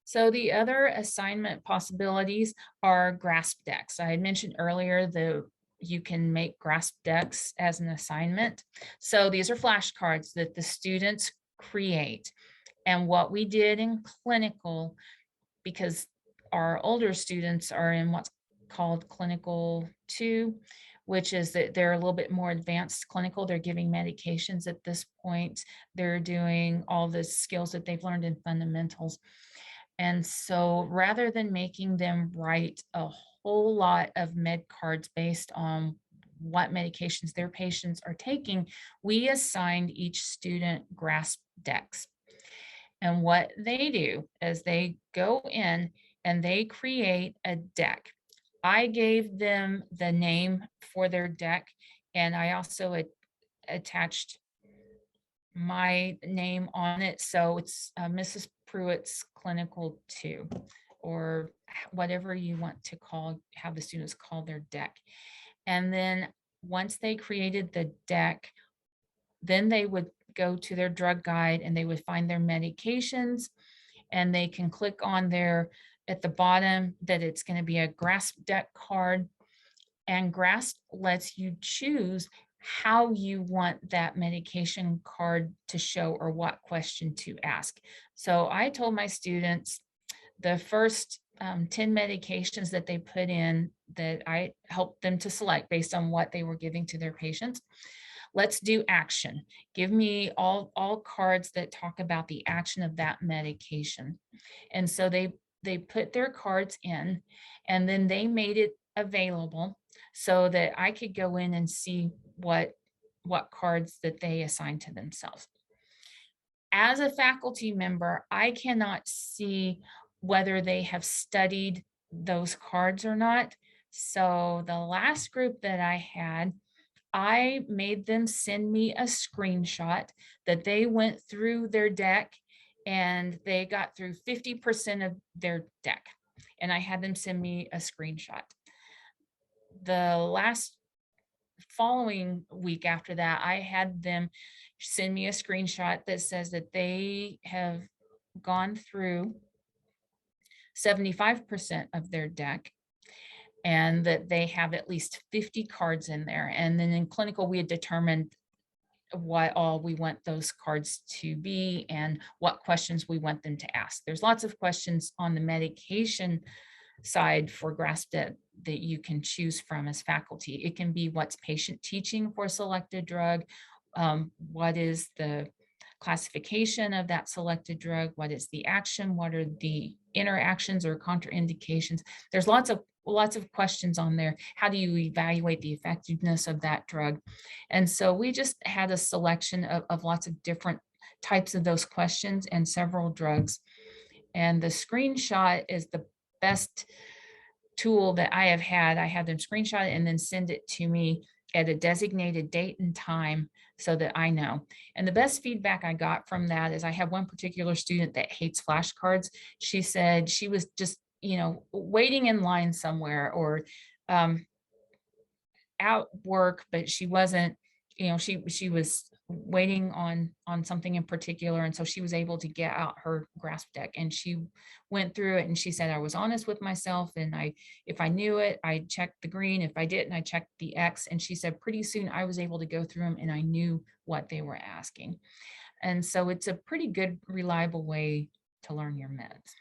So the other assignment possibilities are grasp decks. I had mentioned earlier that you can make grasp decks as an assignment. So these are flashcards that the students create. And what we did in clinical, because our older students are in what's called clinical 2, which is that they're a little bit more advanced clinical. They're giving medications at this point. They're doing all the skills that they've learned in fundamentals. And so rather than making them write a whole lot of med cards based on what medications their patients are taking, we assigned each student grasp decks. And what they do is they go in and they create a deck. I gave them the name for their deck, and I also attached my name on it. So it's Mrs. Prewitt's Clinical 2, or whatever you want to call, have the students call their deck. And then once they created the deck, then they would go to their drug guide and they would find their medications, and they can click on there at the bottom that it's going to be a grasp deck card. And grasp lets you choose how you want that medication card to show or what question to ask. So I told my students the first 10 medications that they put in, that I helped them to select based on what they were giving to their patients. Let's do action. Give me all cards that talk about the action of that medication. And so they put their cards in, and then they made it available so that I could go in and see what cards that they assigned to themselves. As a faculty member, I cannot see whether they have studied those cards or not. So the last group that I had, I made them send me a screenshot that they went through their deck and they got through 50% of their deck. And I had them send me a screenshot. The last following week after that, I had them send me a screenshot that says that they have gone through 75% of their deck and that they have at least 50 cards in there. And then in clinical, we had determined what all we want those cards to be and what questions we want them to ask. There's lots of questions on the medication side for grasp that you can choose from as faculty. It can be what's patient teaching for a selected drug, what is the classification of that selected drug, what is the action, what are the interactions or contraindications. There's lots of questions on there. How do you evaluate the effectiveness of that drug? And so we just had a selection of lots of different types of those questions and several drugs. And the screenshot is the best tool that I have had. I had them screenshot it and then send it to me at a designated date and time so that I know. And the best feedback I got from that is I have one particular student that hates flashcards. She said she was just, waiting in line somewhere or out work, but she wasn't, she was waiting on something in particular, and so she was able to get out her grasp deck and she went through it, and she said, I was honest with myself, and if I knew it, I checked the green. If I didn't, I checked the X. And she said pretty soon I was able to go through them and I knew what they were asking. And so it's a pretty good, reliable way to learn your meds.